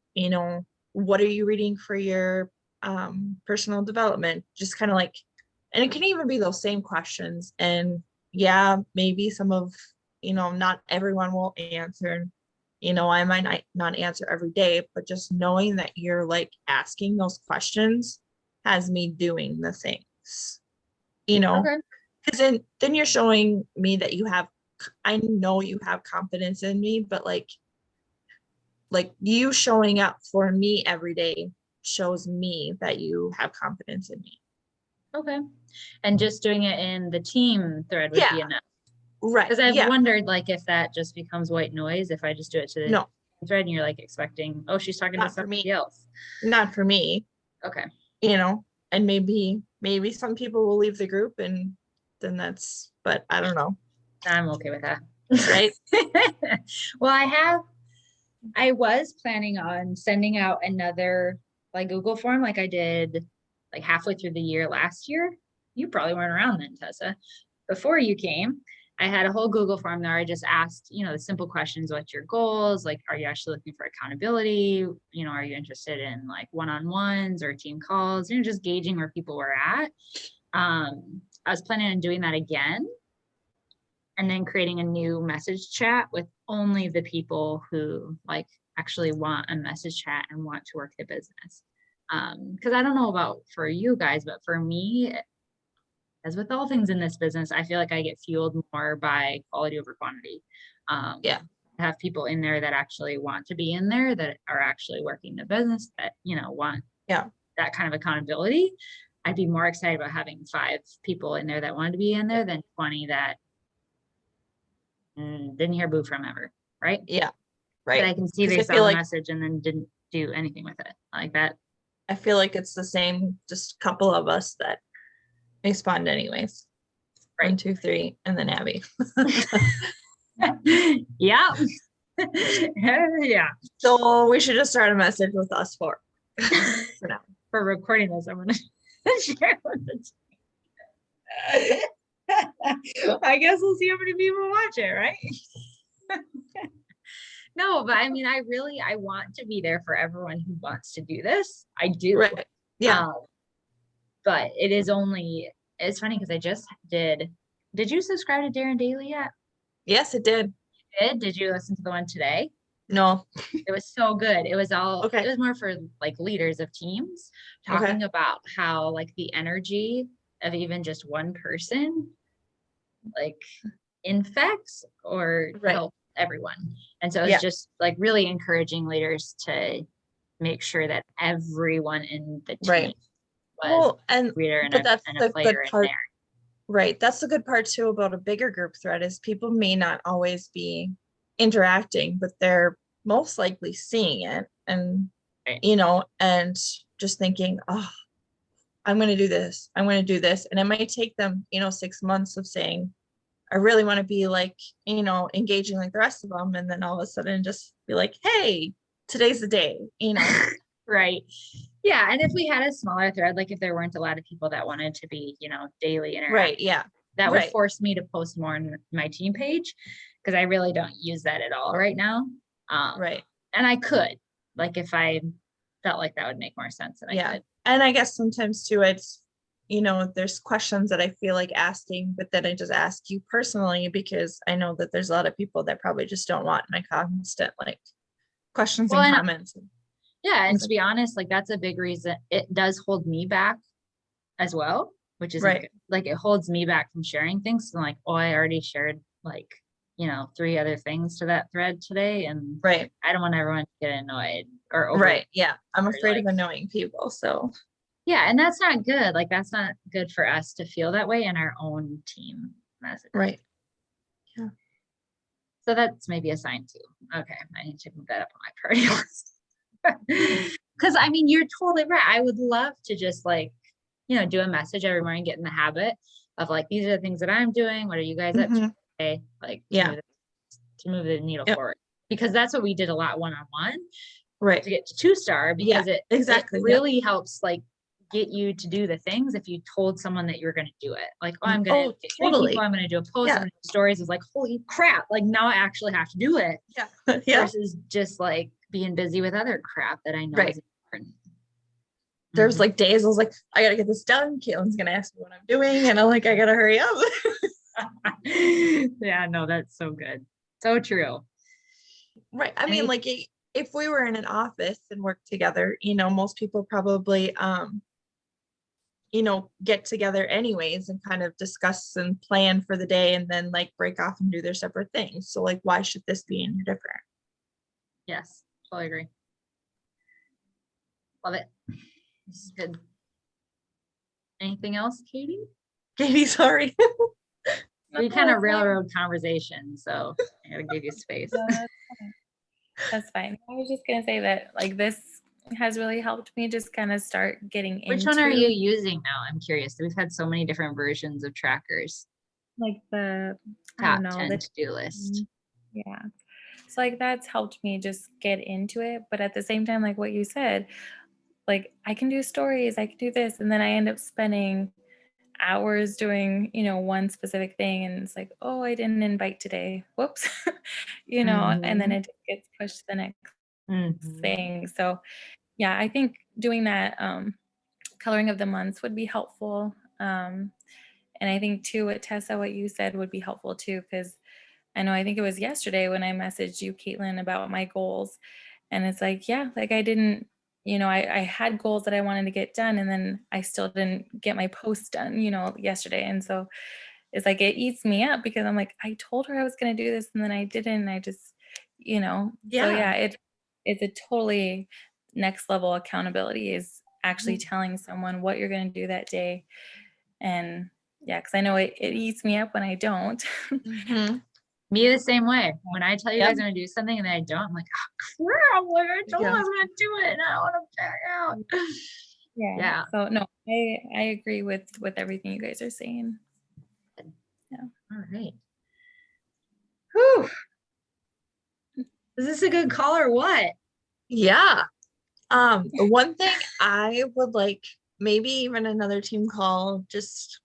what are you reading for your personal development? Just kind of like, and it can even be those same questions. And yeah, maybe some of, not everyone will answer. I might not answer every day, but just knowing that you're like asking those questions has me doing the things, Okay. because then you're showing me that I know you have confidence in me, but like you showing up for me every day shows me that you have confidence in me. Okay. And just doing it in the team thread would be Yeah. enough. Right. Because I've Yeah. wondered like if that just becomes white noise, if I just do it to the No, thread and you're like expecting, oh, she's talking to not for me. somebody else. Not for me, Okay. and maybe some people will leave the group and then but I don't know. I'm okay with that. Right. Well, I was planning on sending out another like Google form like I did like halfway through the year last year. You probably weren't around then, Tessa. Before you came, I had a whole Google form there. I just asked, the simple questions, what's your goals? Like, are you actually looking for accountability? Are you interested in like one-on-ones or team calls? Just gauging where people were at. I was planning on doing that again and then creating a new message chat with only the people who like actually want a message chat and want to work the business. Because I don't know about for you guys, but for me, as with all things in this business, I feel like I get fueled more by quality over quantity. Yeah. I have people in there that actually want to be in there, that are actually working the business, that, want that kind of accountability. I'd be more excited about having 5 people in there that wanted to be in there than 20 that didn't hear boo from ever. Right. Yeah. Right. But I can see they saw the message and then didn't do anything with it like that. I feel like it's the same, just a couple of us that respond anyways. Right. 1, 2, 3, and then Abby. Yeah. Yeah. So we should just start a message with us for now. For recording this, I'm gonna share with the team. I guess we'll see how many people watch it, right? No, but I mean, I want to be there for everyone who wants to do this. I do. Right. Yeah. But it is it's funny because I just did you subscribe to Darren Daily yet? Yes, it did. Did you listen to the one today? No. It was so good. It was Okay. It was more for like leaders of teams talking about how like the energy of even just one person like infects or helps everyone. And so it's just like really encouraging leaders to make sure that everyone in the team was a reader and a player in there. Right. That's the good part too about a bigger group thread is people may not always be interacting, but they're most likely seeing it and, and just thinking, oh, I'm going to do this. I'm going to do this. And it might take them, 6 months of saying, I really want to be like, engaging like the rest of them. And then all of a sudden just be like, hey, today's the day, Right. Yeah. And if we had a smaller thread, like if there weren't a lot of people that wanted to be, daily interactive. Right. Yeah. That would force me to post more on my team page because I really don't use that at all right now. Right. And I could, like, if I felt like that would make more sense. And I could. And I guess sometimes too, it's, there's questions that I feel like asking, but then I just ask you personally because I know that there's a lot of people that probably just don't want my constant like questions and comments. Yeah. And to be honest, like that's a big reason it does hold me back as well, which is like it holds me back from sharing things. So like, oh, I already shared like 3 other things to that thread today, and Right. I don't want everyone to get annoyed or Right. Yeah. I'm or, afraid of like- annoying people. So yeah, and that's not good. Like, that's not good for us to feel that way in our own team message. right. So that's maybe a sign too. Okay, I need to move that up on my priority list. Because I mean, you're totally right. I would love to just like, do a message every morning, get in the habit of like, these are the things that I'm doing. What are you guys up to Mhm. today? Like, Yeah. to move the needle Yep. forward. Because that's what we did a lot one-on-one Right. to get to 2-star, because exactly. it Yep. really helps like get you to do the things if you told someone that you're going to do it. Like, I'm going to get 3 totally. people, I'm going to do a post, Yeah. I'm going to do stories. Is like, holy crap, like now I actually have to do it. Yeah. Yeah. Versus just like being busy with other crap that I know Right. is important. There was Mhm. like days I was like, I gotta get this done. Caitlin's gonna ask me what I'm doing, and I'm like, I gotta hurry up. Yeah, no, that's so good. So true. Right. I And mean, it- like if we were in an office and worked together, most people probably get together anyways and kind of discuss and plan for the day and then like break off and do their separate things. So like why should this be any different? Yes, totally agree. Love it. This is good. Anything else, Katie? Katie, sorry. We kind of railroad conversation, so I gotta give you space. No, that's fine. I was just gonna say that like this has really helped me just kind of start getting Which into one are you using now? I'm curious. We've had so many different versions of trackers. like the I Top don't know 10 the to-do list. yeah. So like that's helped me just get into it. But at the same time, like what you said, like I can do stories, I can do this, and then I end up spending hours doing, one specific thing, and it's like, oh, I didn't invite today. Whoops. And then Mhm. it just gets pushed to the next Mhm. thing. So yeah, I think doing that coloring of the months would be helpful. And I think too, what Tessa, what you said would be helpful too, because I think it was yesterday when I messaged you, Caitlin, about my goals. And it's like, yeah, like I didn't, I had goals that I wanted to get done, and then I still didn't get my post done, yesterday. And so it's like, it eats me up because I'm like, I told her I was going to do this and then I didn't. And I just, so yeah, it's a totally next level accountability is actually telling someone what you're going to do that day. And yeah, because I know it eats me up when I don't. Mhm. Me the same way. When I tell you Yep. guys I'm gonna do something and then I don't, I'm like, oh, crap, like I told you I was gonna do it and I don't want to back out. Yeah. So no, I agree with everything you guys are saying. All right. Whew. Is this a good call or what? Yeah. One thing I would like, maybe even another team call, just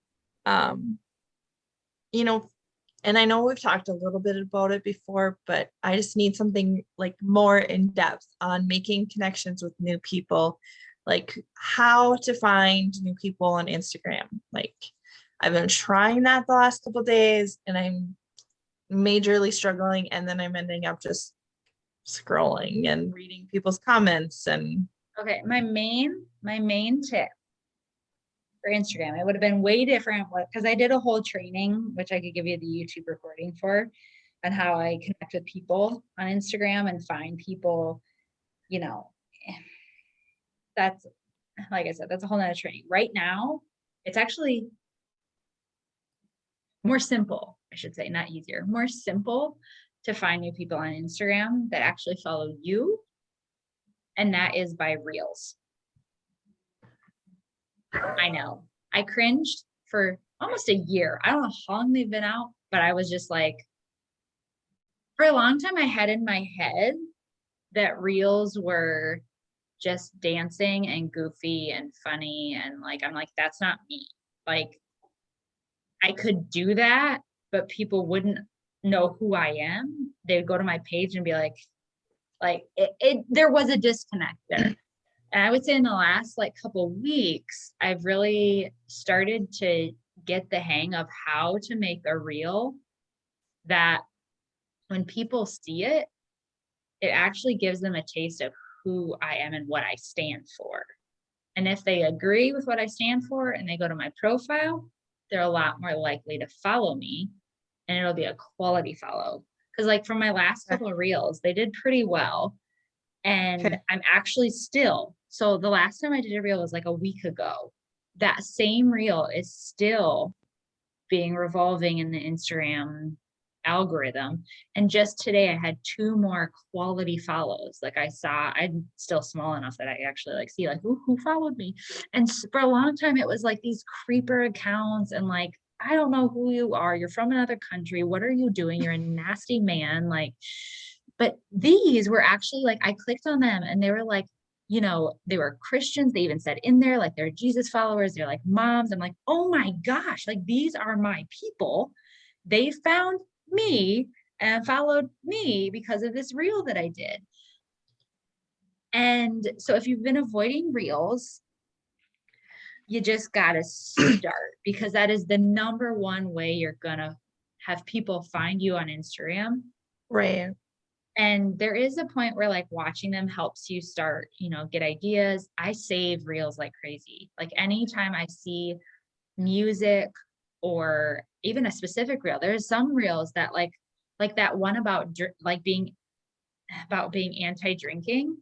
and I know we've talked a little bit about it before, but I just need something like more in depth on making connections with new people, like how to find new people on Instagram. Like I've been trying that the last couple of days and I'm majorly struggling, and then I'm ending up just scrolling and reading people's comments and Okay, my main tip for Instagram, it would have been way different because I did a whole training, which I could give you the YouTube recording for, on how I connect with people on Instagram and find people, that's, like I said, that's a whole nother training. Right now, it's actually more simple, I should say, not easier, more simple to find new people on Instagram that actually follow you. And that is by Reels. I know. I cringed for almost a year. I don't know how long they've been out, but I was just like, for a long time, I had in my head that Reels were just dancing and goofy and funny. And like, I'm like, that's not me. Like, I could do that, but people wouldn't know who I am. They would go to my page and be like there was a disconnect there. And I would say in the last like couple weeks, I've really started to get the hang of how to make a reel that when people see it, it actually gives them a taste of who I am and what I stand for. And if they agree with what I stand for and they go to my profile, they're a lot more likely to follow me and it'll be a quality follow. Cause like from my last Okay. couple of reels, they did pretty well. And Okay. I'm actually still, so the last time I did a reel was like a week ago. That same reel is still being revolving in the Instagram algorithm. And just today I had 2 more quality follows. Like I saw, I'm still small enough that I actually like see like who followed me. And for a long time it was like these creeper accounts and like, I don't know who you are. You're from another country. What are you doing? You're a nasty man. Like, but these were actually like, I clicked on them and they were like, you know, they were Christians. They even said in there, like they're Jesus followers. They're like moms. I'm like, oh my gosh, like these are my people. They found me and followed me because of this reel that I did. And so if you've been avoiding reels, you just got to start because that is the number one way you're going to have people find you on Instagram. Right. And there is a point where like watching them helps you start, you know, get ideas. I save reels like crazy. Like anytime I see music or even a specific reel, there's some reels that like that one about being anti-drinking.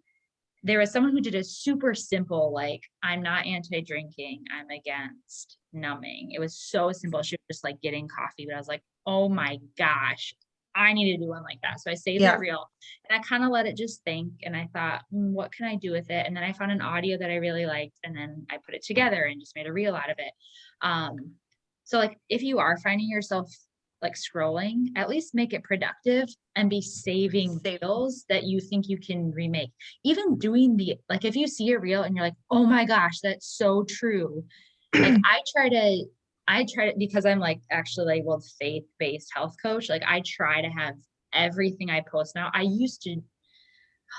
There was someone who did a super simple, like, I'm not anti-drinking, I'm against numbing. It was so simple. She was just like getting coffee, but I was like, oh my gosh, I need to do one like that. So I saved Yeah. that reel and I kind of let it just think. And I thought, what can I do with it? And then I found an audio that I really liked. And then I put it together and just made a reel out of it. So like, if you are finding yourself like scrolling, at least make it productive and be saving reels that you think you can remake. Even doing like, if you see a reel and you're like, oh my gosh, that's so true. Like I try to, because I'm like actually labeled faith-based health coach. Like I try to have everything I post now. I used to,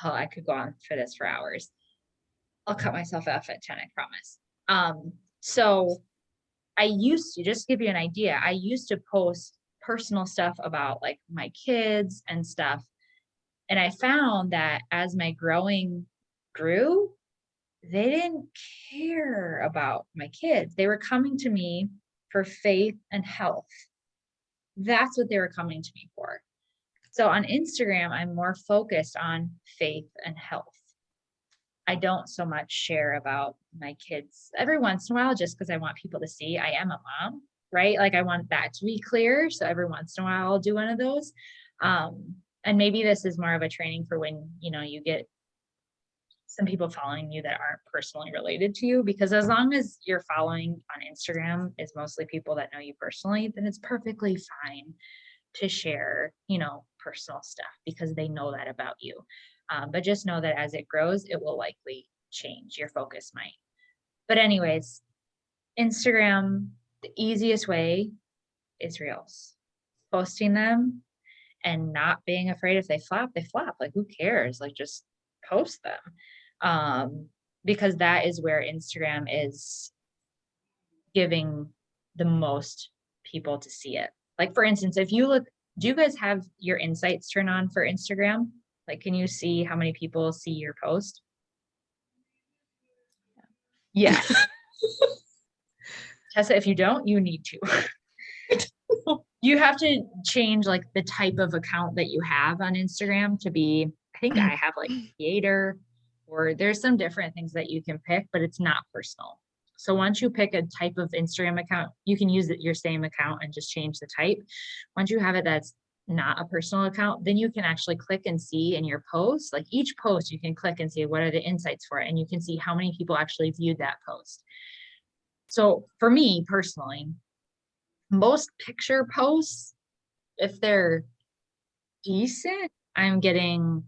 I could go on for this for hours. I'll cut myself off at 10, I promise. So I used to, just give you an idea, I used to post personal stuff about like my kids and stuff. And I found that as my growing grew, they didn't care about my kids. They were coming to me for faith and health. That's what they were coming to me for. So on Instagram, I'm more focused on faith and health. I don't so much share about my kids every once in a while, just because I want people to see I am a mom, right? Like I want that to be clear. So every once in a while I'll do one of those. And maybe this is more of a training for when, you know, you get some people following you that aren't personally related to you, because as long as you're following on Instagram is mostly people that know you personally, then it's perfectly fine to share, you know, personal stuff because they know that about you. But just know that as it grows, it will likely change. Your focus might. But anyways, Instagram, the easiest way is reels. Posting them and not being afraid if they flop, they flop. Like who cares? Like just post them. Because that is where Instagram is giving the most people to see it. Like for instance, if you look, do you guys have your insights turned on for Instagram? Like, can you see how many people see your post? Yes. Tessa, if you don't, you need to. You have to change like the type of account that you have on Instagram to be, I think I have like creator, or there's some different things that you can pick, but it's not personal. So once you pick a type of Instagram account, you can use your same account and just change the type. Once you have it that's not a personal account, then you can actually click and see in your post, like each post you can click and see what are the insights for it, and you can see how many people actually viewed that post. So for me personally, most picture posts, if they're decent, I'm getting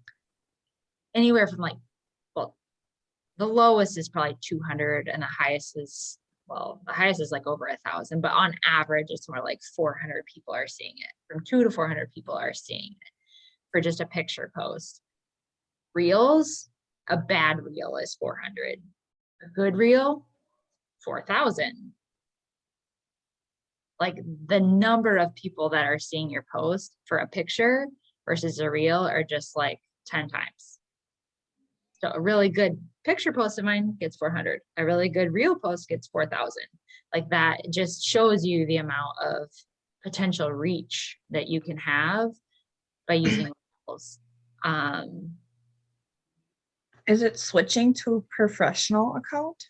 anywhere from like, well, the lowest is probably 200 and the highest is, well, the highest is like over 1,000, but on average, it's more like 400 people are seeing it. From 200 to 400 people are seeing it for just a picture post. Reels, a bad reel is 400. A good reel, 4,000. Like the number of people that are seeing your post for a picture versus a reel are just like 10 times. So a really good picture post of mine gets 400. A really good reel post gets 4,000. Like that just shows you the amount of potential reach that you can have by using reels. Is it switching to a professional account?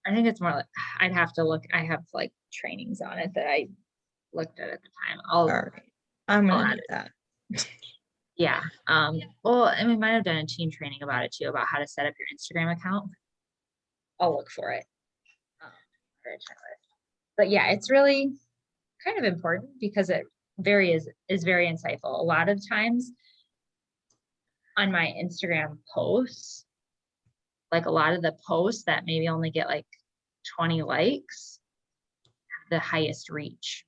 I think it's more like, I'd have to look, I have like trainings on it that I looked at the time. All right. I'm I'll gonna add need that. Yeah. Well, and we might have done a team training about it too, about how to set up your Instagram account. I'll look for it. For a checklist. But yeah, it's really kind of important because it is very insightful. A lot of times on my Instagram posts, like a lot of the posts that maybe only get like 20 likes, have the highest reach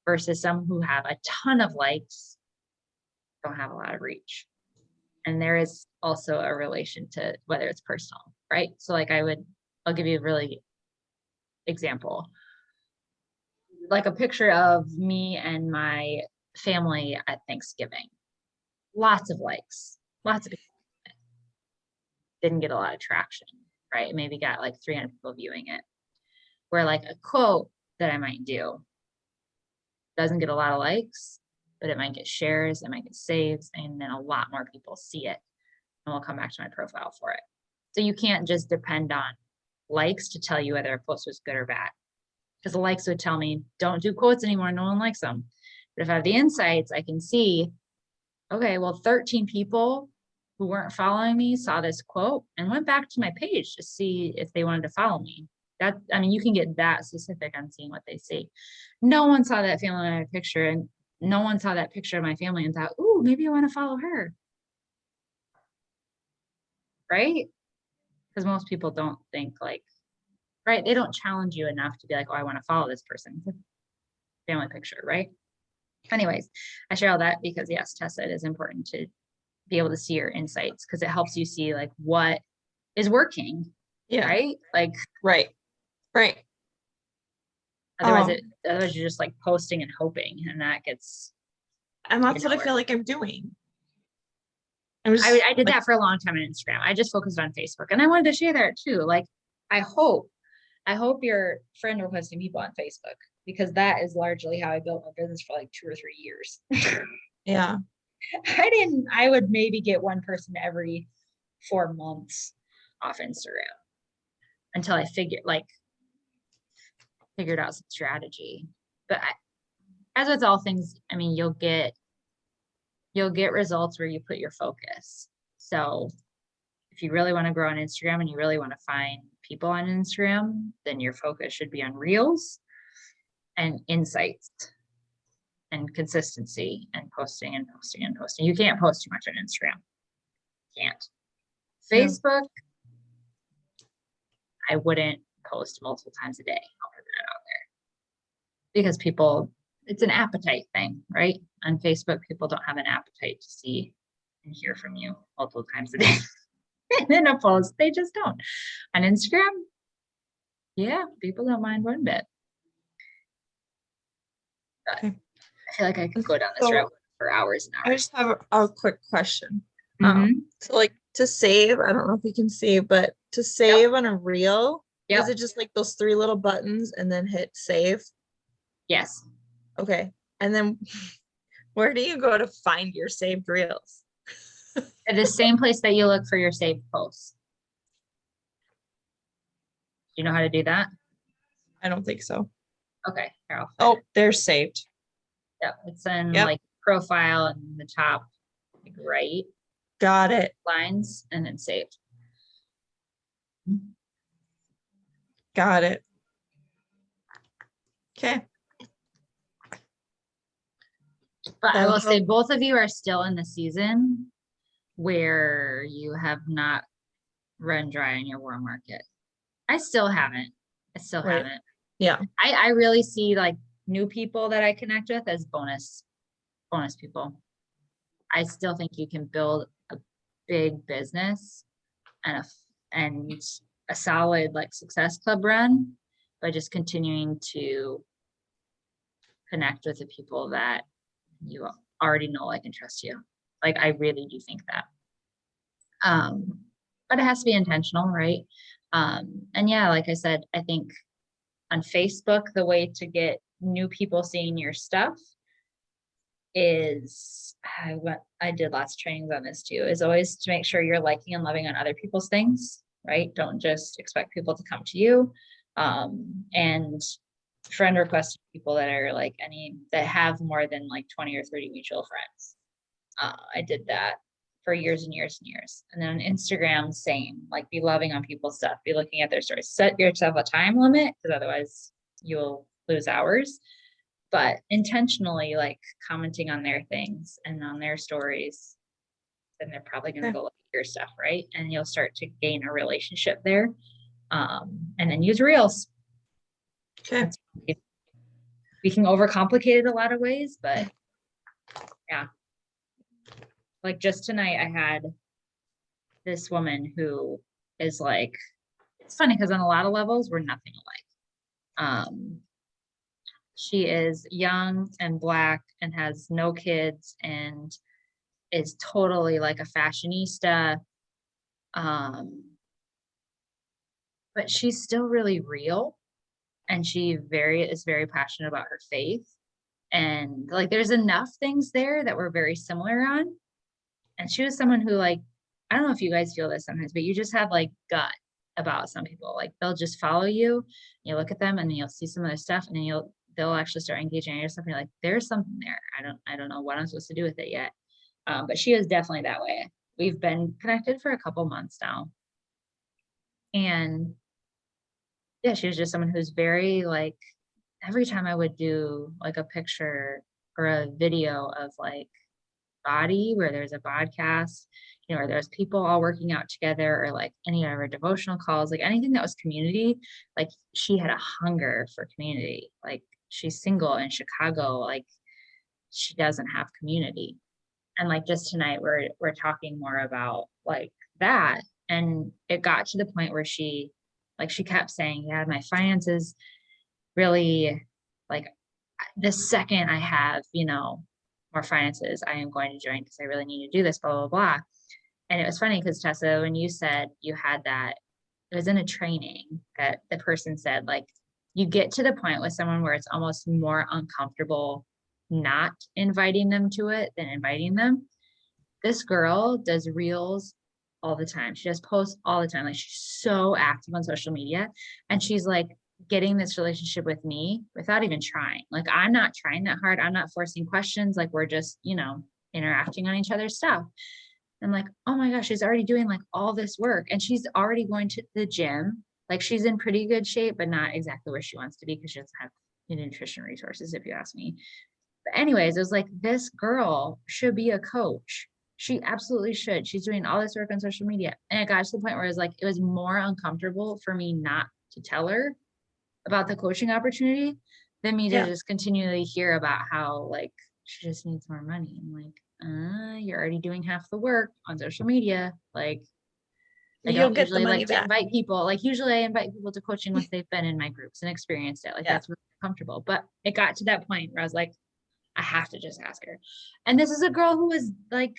versus some who have a ton of likes, don't have a lot of reach. And there is also a relation to whether it's personal, right? So like I'll give you a really example. Like a picture of me and my family at Thanksgiving. Lots of likes, lots of people. Didn't get a lot of traction, right? Maybe got like 300 people viewing it. Where like a quote that I might do doesn't get a lot of likes, but it might get shares, it might get saves, and then a lot more people see it and will come back to my profile for it. So you can't just depend on likes to tell you whether a post was good or bad. Because the likes would tell me, don't do quotes anymore, no one likes them. But if I have the insights, I can see, okay, well, 13 people who weren't following me saw this quote and went back to my page to see if they wanted to follow me. I mean, you can get that specific on seeing what they see. No one saw that family in my picture, and no one saw that picture of my family and thought, ooh, maybe I want to follow her. Right? Because most people don't think like, right? They don't challenge you enough to be like, oh, I want to follow this person. It's a family picture, right? Anyways, I share all that because yes, Tessa, it is important to be able to see your insights because it helps you see like what is working. Yeah. Right? Like Right. otherwise you're just like posting and hoping, and that gets. And that's what I feel like I'm doing. I did that for a long time on Instagram. I just focused on Facebook, and I wanted to share that too. Like, I hope your friend requesting people on Facebook, because that is largely how I built my business for like 2 or 3 years. Yeah. I would maybe get one person every 4 months off Instagram until I figured out some strategy. But as with all things, I mean, you'll get results where you put your focus. So if you really want to grow on Instagram and you really want to find people on Instagram, then your focus should be on reels and insights and consistency and posting and posting and posting. You can't post too much on Instagram. Can't. Facebook, I wouldn't post multiple times a day. I'll put that out there. Because it's an appetite thing, right? On Facebook, people don't have an appetite to see and hear from you multiple times a day. In a post, they just don't. On Instagram, yeah, people don't mind one bit. But I feel like I could go down this route for hours and hours. I just have a quick question. Mm-hmm. So like to save, I don't know if you can see, but to save on a reel, is it just like those 3 little buttons and then hit save? Yes. Okay. And then where do you go to find your saved reels? At the same place that you look for your saved posts. Do you know how to do that? I don't think so. Okay. Here, they're saved. Yep. It's in like profile and the top like right. Got it. Lines and then saved. Got it. Okay. But I will say both of you are still in the season where you have not run dry in your warm market. I still haven't. Yeah. I really see like new people that I connect with as bonus people. I still think you can build a big business and a solid like Success Club run by just continuing to connect with the people that you already know, like, and trust you. Like, I really do think that. But it has to be intentional, right? And yeah, like I said, I think on Facebook, the way to get new people seeing your stuff is, I did lots of trainings on this too, is always to make sure you're liking and loving on other people's things, right? Don't just expect people to come to you. And friend request people that are like that have more than like 20 or 30 mutual friends. I did that for years and years and years. And then on Instagram, same, like be loving on people's stuff, be looking at their stories, set yourself a time limit because otherwise you'll lose hours, but intentionally like commenting on their things and on their stories, then they're probably going to go look at your stuff, right? And you'll start to gain a relationship there. And then use reels. Okay. We can overcomplicate it a lot of ways, but yeah. Like just tonight I had this woman who is like, it's funny because on a lot of levels we're nothing alike. She is young and Black and has no kids and is totally like a fashionista. But she's still really real, and she is very passionate about her faith. And like there's enough things there that we're very similar on. And she was someone who, like, I don't know if you guys feel this sometimes, but you just have like gut about some people. Like they'll just follow you, you look at them and then you'll see some of their stuff and then they'll actually start engaging in your stuff and you're like, there's something there. I don't know what I'm supposed to do with it yet. But she is definitely that way. We've been connected for a couple months now. And yeah, she was just someone who's very like, every time I would do like a picture or a video of like body where there's a podcast, you know, or there's people all working out together, or like any of our devotional calls, like anything that was community, like she had a hunger for community. Like she's single in Chicago, like she doesn't have community. And like just tonight we're talking more about like that. And it got to the point where she kept saying, yeah, my finances really, like the second I have, you know, more finances, I am going to join because I really need to do this, blah, blah, blah. And it was funny because Tessa, when you said you had that, it was in a training that the person said, like, you get to the point with someone where it's almost more uncomfortable not inviting them to it than inviting them. This girl does reels all the time. She does posts all the time. Like she's so active on social media, and she's like getting this relationship with me without even trying. Like I'm not trying that hard. I'm not forcing questions. Like we're just, you know, interacting on each other's stuff. I'm like, oh my gosh, she's already doing like all this work, and she's already going to the gym. Like she's in pretty good shape, but not exactly where she wants to be because she doesn't have the nutrition resources, if you ask me. But anyways, it was like, this girl should be a coach. She absolutely should. She's doing all this work on social media. And it got to the point where it was like, it was more uncomfortable for me not to tell her about the coaching opportunity than me to just continually hear about how like she just needs more money. I'm like, you're already doing half the work on social media. Like I don't usually like to invite people. Like usually I invite people to coaching once they've been in my groups and experienced it. Like that's really comfortable. But it got to that point where I was like, I have to just ask her. And this is a girl who was like,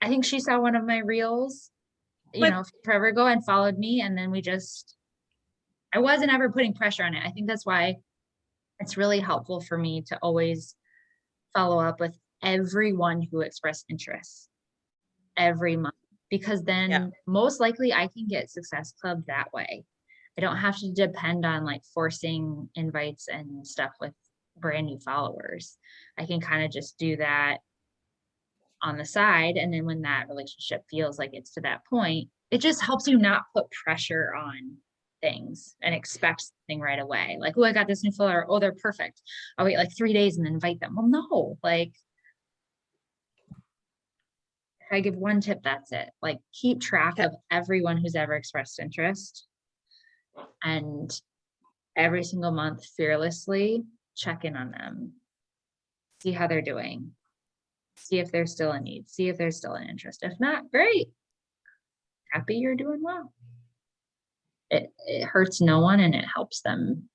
I think she saw one of my reels, you know, forever ago and followed me. And then I wasn't ever putting pressure on it. I think that's why it's really helpful for me to always follow up with everyone who expressed interest every month, because then most likely I can get Success Club that way. I don't have to depend on like forcing invites and stuff with brand new followers. I can kind of just do that on the side. And then when that relationship feels like it's to that point, it just helps you not put pressure on things and expect something right away. Like, oh, I got this new follower. Oh, they're perfect. I'll wait like 3 days and then invite them. Well, no, like if I give one tip, that's it. Like keep track of everyone who's ever expressed interest, and every single month fearlessly check in on them, see how they're doing, see if they're still in need, see if there's still an interest. If not, great. Happy you're doing well. It hurts no one and it helps them.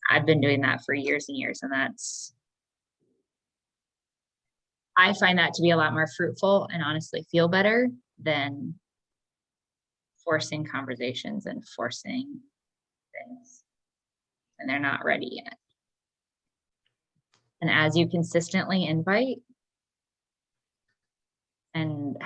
I've been doing that for years and years, and I find that to be a lot more fruitful and honestly feel better than forcing conversations and forcing things. and they're not ready yet. And as you consistently invite and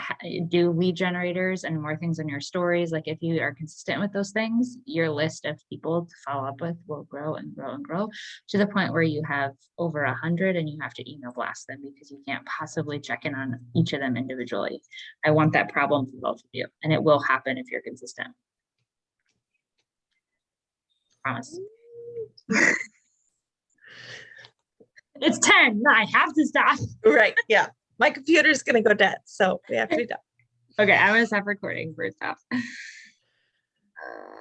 do lead generators and more things on your stories, like if you are consistent with those things, your list of people to follow up with will grow and grow and grow to the point where you have over 100 and you have to email blast them because you can't possibly check in on each of them individually. I want that problem for both of you, and it will happen if you're consistent. Promise. It's 10. I have to stop. Right, yeah. My computer's gonna go dead, so we have to be done. Okay, I'm gonna stop recording first off.